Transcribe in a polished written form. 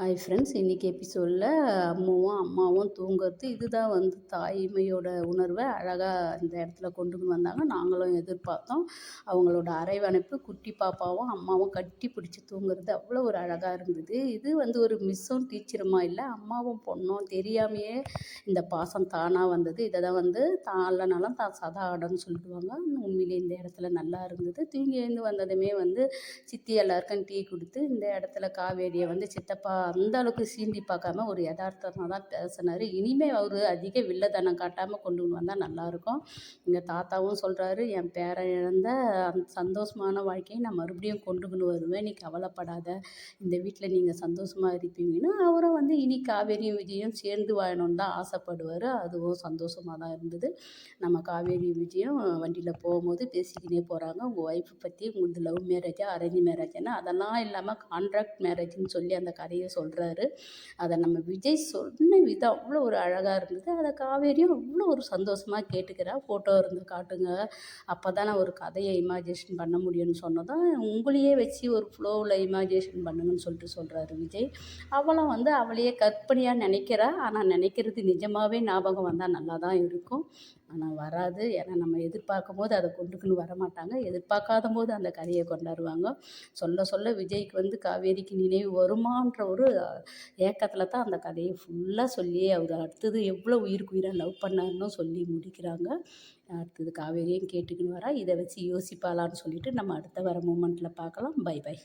Hi friends, இன்றைக்கி எபிசோடில் அம்மாவும் தூங்குறது இதுதான் தாய்மையோட உணர்வை அழகாக இந்த இடத்துல கொண்டுன்னு வந்தாங்க. நாங்களும் எதிர்பார்த்தோம். அவங்களோட அரவணைப்பு, குட்டி பாப்பாவும் அம்மாவும் கட்டி பிடிச்சி தூங்குறது அவ்வளோ ஒரு அழகாக இருந்தது. இது ஒரு மிஸ்ஸும் டீச்சருமா இல்லை, அம்மாவும் பொண்ணும் தெரியாமையே இந்த பாசம் தானாக வந்தது. இதை தான் தான் இல்லைனாலும் தான் சதா ஆடன்னு சொல்லிடுவாங்க. உண்மையிலே இந்த இடத்துல நல்லா இருந்தது. தூங்கி எழுந்து வந்ததுமே சித்தி எல்லாருக்கும் டீ கொடுத்து இந்த இடத்துல காவேரியை சித்தப்பா அந்த அளவுக்கு சீண்டி பார்க்காம ஒரு யதார்த்தமாக தான் பேசினார். இனிமேல் அவர் அதிக வில்லத்தனம் காட்டாமல் கொண்டு வந்தால் நல்லாயிருக்கும். எங்கள் தாத்தாவும் சொல்கிறாரு, என் பேரன் இழந்த அந்த சந்தோஷமான வாழ்க்கையை நான் மறுபடியும் கொண்டுக்கின்னு வருவேன், நீ கவலைப்படாத, இந்த வீட்டில் நீங்கள் சந்தோஷமாக இருப்பீங்கன்னு. அவரும் இனி காவேரியும் விஜயும் சேர்ந்து வாழணும்னு தான் ஆசைப்படுவார். அதுவும் சந்தோஷமாக தான் இருந்தது. நம்ம காவேரி விஜயும் வண்டியில் போகும்போது பேசிக்கினே போகிறாங்க. உங்கள் ஒய்ஃபை பற்றி, உங்களது லவ் மேரேஜா அரேஞ்ச் மேரேஜான்னு, அதெல்லாம் இல்லாமல் கான்ட்ராக்ட் மேரேஜ்னு சொல்லி அந்த கதையை சொல்கிறாரு. அதை நம்ம விஜய் சொன்ன விதம் அவ்வளோ ஒரு அழகாக இருந்தது. அதை காவேரியும் அவ்வளோ ஒரு சந்தோஷமாக கேட்டுக்கிறா. ஃபோட்டோ இருந்து காட்டுங்க, அப்போ தான் நான் ஒரு கதையை இமேஜினேஷன் பண்ண முடியும்னு சொன்னதும், உங்களையே வச்சு ஒரு ஃப்ளோவில் இமேஜினேஷன் பண்ணுங்கன்னு சொல்கிறாரு விஜய். அவளும் அவளையே கற்பனையாக நினைக்கிறா. ஆனால் நினைக்கிறது நிஜமாகவே ஞாபகம் வந்தால் நல்லா தான் இருக்கும். ஆனால் வராது. ஏன்னா நம்ம எதிர்பார்க்கும் போது அதை கொண்டுக்குன்னு வரமாட்டாங்க, எதிர்பார்க்காத போது அந்த கதையை கொண்டாடுவாங்க. சொல்ல சொல்ல விஜய்க்கு காவேரிக்கு நினைவு வருமான்ற ஒரு ஏக்கத்தில் தான் அந்த கதையை ஃபுல்லாக சொல்லி அவர் அடுத்தது எவ்வளோ உயிருக்கு உயிராக லவ் பண்ணாருன்னு சொல்லி முடிக்கிறாங்க. அடுத்தது காவேரியும் கேட்டுக்கின்னு வரா. இதை வச்சு யோசிப்பாளான்னு சொல்லிட்டு நம்ம அடுத்த வர மூமெண்ட்டில் பார்க்கலாம். Bye by.